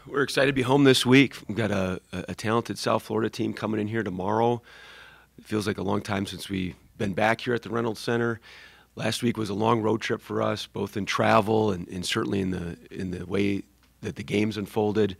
We're excited to be home this week. We've got a talented South Florida team coming in here tomorrow. It feels like a long time since we've been back here at the Reynolds Center. Last week was a long road trip for us, both in travel and certainly in the way that the games unfolded.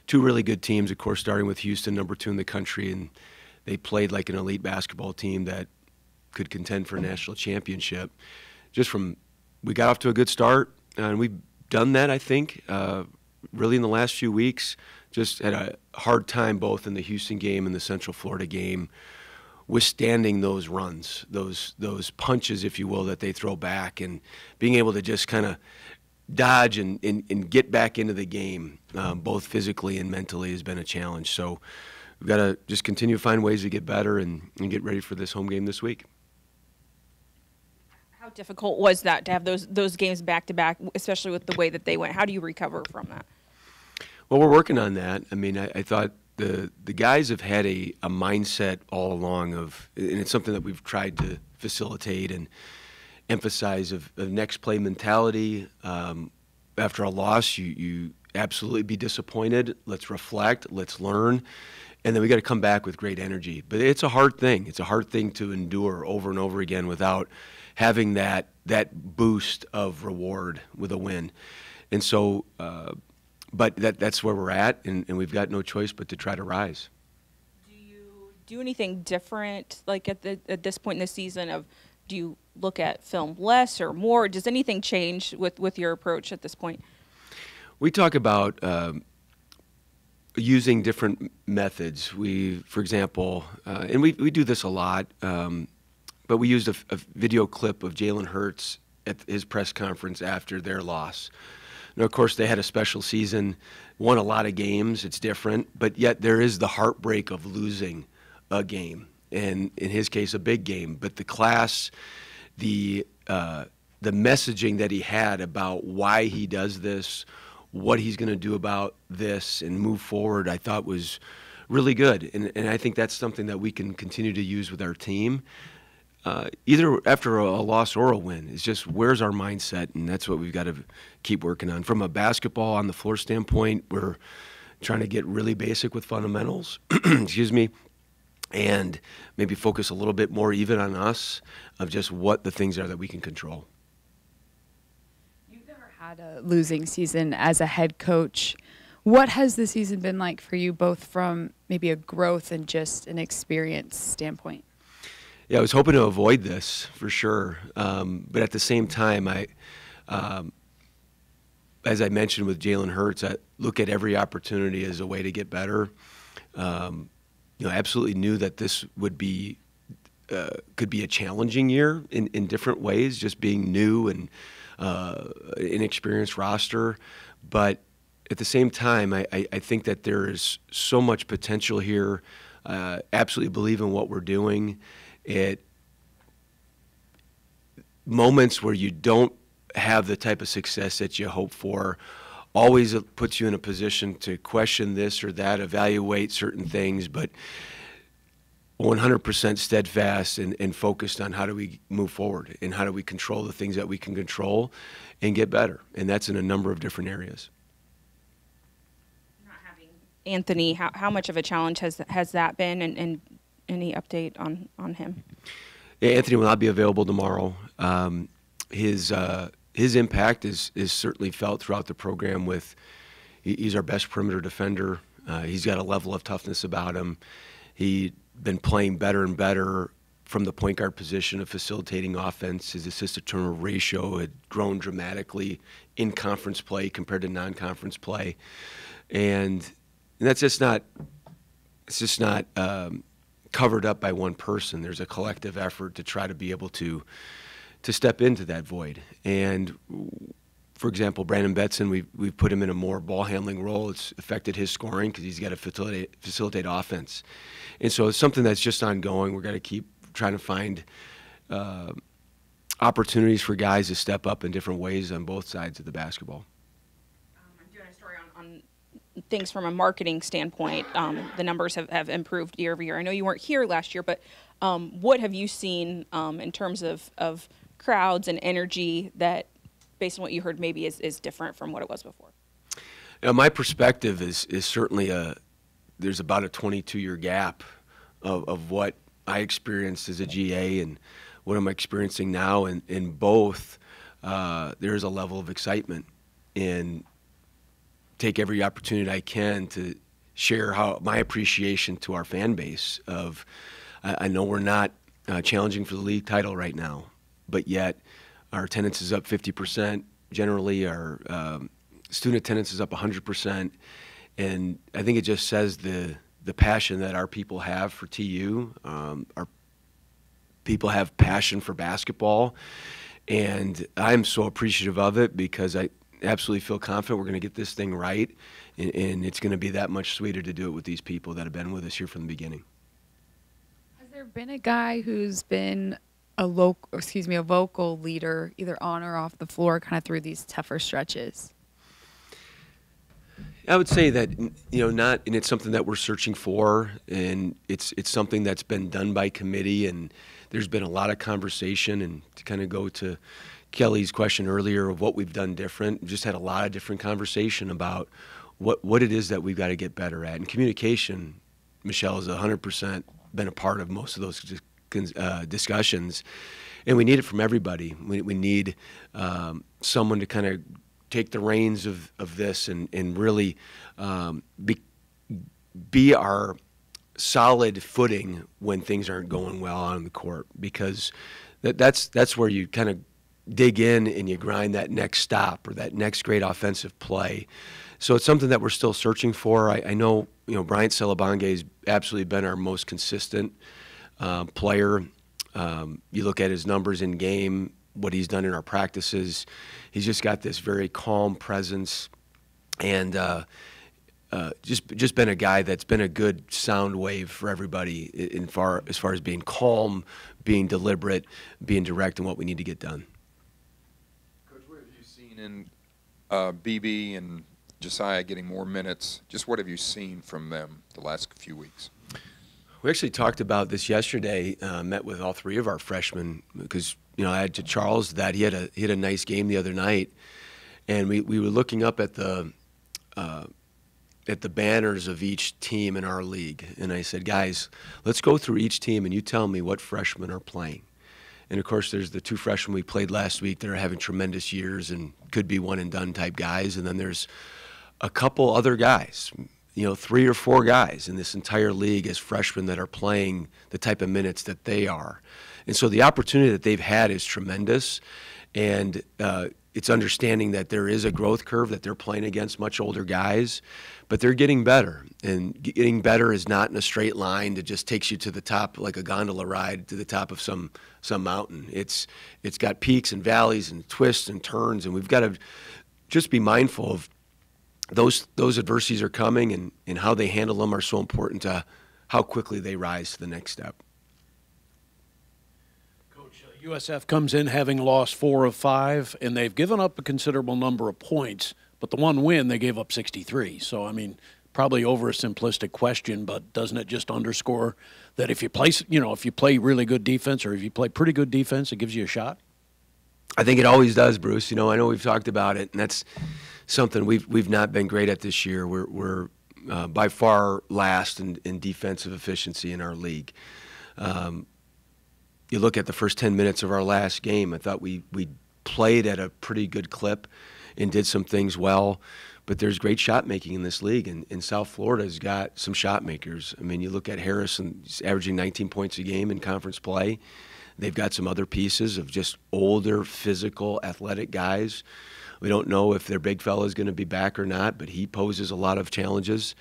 Two really good teams, of course, starting with Houston, number 2 in the country, and they played like an elite basketball team that could contend for a national championship. We got off to a good start, and we've done that, I think, really in the last few weeks. Just had a hard time both in the Houston game and the Central Florida game withstanding those runs, those punches, if you will, that they throw back, and being able to just kind of dodge and get back into the game, both physically and mentally, has been a challenge. So we've got to just continue to find ways to get better and get ready for this home game this week. How difficult was that to have those games back to back, especially with the way that they went? How do you recover from that? Well, we're working on that. I mean, I thought the guys have had a mindset all along of, and it's something that we've tried to facilitate and emphasize, of next play mentality. After a loss, you absolutely be disappointed. Let's reflect. Let's learn. And then we got to come back with great energy. But it's a hard thing. It's a hard thing to endure over and over again without having that boost of reward with a win. And so, but that's where we're at, and we've got no choice but to try to rise. Do you do anything different, like at this point in the season? Do you look at film less or more? Does anything change with your approach at this point? We talk about using different methods. For example, and we do this a lot, but we used a video clip of Jalen Hurts at his press conference after their loss. Now, of course, they had a special season, won a lot of games. It's different, but yet there is the heartbreak of losing a game, and in his case, a big game. But the class, the messaging that he had about why he does this, what he's going to do about this, and move forward, I thought was really good. And I think that's something that we can continue to use with our team, either after a loss or a win. It's just, where's our mindset, and that's what we've got to keep working on. From a basketball on the floor standpoint, we're trying to get really basic with fundamentals, excuse me, and maybe focus a little bit more even on us of just what the things are that we can control. You've never had a losing season as a head coach. What has the season been like for you, both from maybe a growth and just an experience standpoint? Yeah, I was hoping to avoid this for sure, but at the same time, as I mentioned with Jalen Hurts, I look at every opportunity as a way to get better. Absolutely knew that this would be could be a challenging year in different ways, just being new and inexperienced roster. But at the same time, I think that there is so much potential here. Absolutely believe in what we're doing. Moments where you don't have the type of success that you hope for always puts you in a position to question this or that, evaluate certain things, but 100% steadfast and focused on how do we move forward and how do we control the things that we can control and get better. And that's in a number of different areas. Not having Anthony, how much of a challenge has that been, and any update on him? Yeah, Anthony will not be available tomorrow. His impact is certainly felt throughout the program. He's our best perimeter defender. He's got a level of toughness about him. He's been playing better and better from the point guard position of facilitating offense. His assist-to-turnover ratio had grown dramatically in conference play compared to non-conference play, and that's just not. It's just not covered up by one person. There's a collective effort to try to be able to step into that void. And for example, Brandon Betson, we've put him in a more ball handling role. It's affected his scoring because he's got to facilitate offense. And so it's something that's just ongoing. We've got to keep trying to find opportunities for guys to step up in different ways on both sides of the basketball. I'm doing a story on things from a marketing standpoint. The numbers have improved year over year. I know you weren't here last year, but what have you seen in terms of crowds and energy that, based on what you heard, maybe is different from what it was before? My perspective is certainly there's about a 22-year gap of what I experienced as a GA and what I'm experiencing now. And in both, there's a level of excitement, and take every opportunity I can to share how my appreciation to our fan base of, I know we're not challenging for the league title right now, but yet our attendance is up 50%. Generally, our student attendance is up 100%. And I think it just says the passion that our people have for TU. Our people have passion for basketball. And I'm so appreciative of it because I absolutely feel confident we're going to get this thing right. And it's going to be that much sweeter to do it with these people that have been with us here from the beginning. Has there been a guy who's been a vocal leader, either on or off the floor, kind of through these tougher stretches? I would say that, not, and it's something that we're searching for, and it's something that's been done by committee, and there's been a lot of conversation. And to kind of go to Kelly's question earlier of what we've done different, we've just had a lot of different conversation about what it is that we've got to get better at. And communication, Michelle, has 100% been a part of most of those discussions, and we need it from everybody. We need someone to kind of take the reins of this and really be our solid footing when things aren't going well on the court, because that's where you kind of dig in and you grind that next stop or that next great offensive play. So it's something that we're still searching for. I know, Bryant Salabange has absolutely been our most consistent player. You look at his numbers in game, what he's done in our practices. He's just got this very calm presence, and just been a guy that's been a good sound wave for everybody as far as being calm, being deliberate, being direct in what we need to get done. Coach, what have you seen in BB and Josiah getting more minutes? Just what have you seen from them the last few weeks? We actually talked about this yesterday, met with all three of our freshmen, because I had to Charles that he had a nice game the other night, and we were looking up at the banners of each team in our league, and I said, guys, let's go through each team and you tell me what freshmen are playing. And of course, there's the two freshmen we played last week that are having tremendous years and could be one and done type guys, and then there's a couple other guys, 3 or 4 guys in this entire league as freshmen that are playing the type of minutes that they are. And so the opportunity that they've had is tremendous, and it's understanding that there is a growth curve, that they're playing against much older guys, but they're getting better. And getting better is not in a straight line that just takes you to the top like a gondola ride to the top of some mountain. It's got peaks and valleys and twists and turns, and we've got to just be mindful of those adversities are coming, and how they handle them are so important to how quickly they rise to the next step. Coach, USF comes in having lost 4 of 5, and they've given up a considerable number of points, but the one win they gave up 63. So, probably over a simplistic question, but doesn't it just underscore that if you play really good defense, or if you play pretty good defense, it gives you a shot? I think it always does, Bruce. I know we've talked about it, and that's something we've not been great at this year. We're by far last in defensive efficiency in our league. You look at the first 10 minutes of our last game, I thought we played at a pretty good clip and did some things well, but there's great shot making in this league, and South Florida's got some shot makers. You look at Harrison, he's averaging 19 points a game in conference play. They've got some other pieces of just older, physical, athletic guys. We don't know if their big fella is going to be back or not, but he poses a lot of challenges.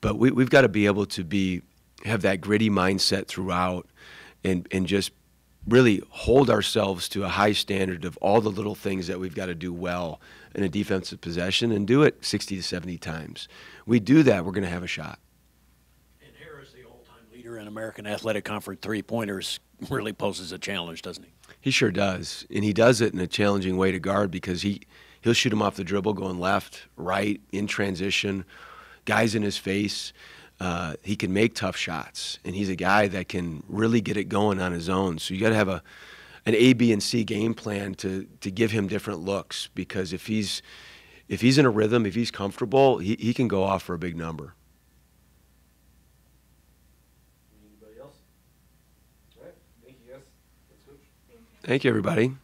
But we've got to be able to have that gritty mindset throughout, and just really hold ourselves to a high standard of all the little things that we've got to do well in a defensive possession, and do it 60 to 70 times. We do that, we're going to have a shot. And Harris, the all-time leader in American Athletic Conference three-pointers, really poses a challenge, doesn't he? He sure does, and he does it in a challenging way to guard, because he'll shoot him off the dribble going left, right, in transition, guys in his face. He can make tough shots, and he's a guy that can really get it going on his own. So you got to have an A, B, and C game plan to give him different looks, because if he's if he's in a rhythm, if he's comfortable, he can go off for a big number. Anybody else? All right. Thank you, guys. Let's coach. Thank you, everybody.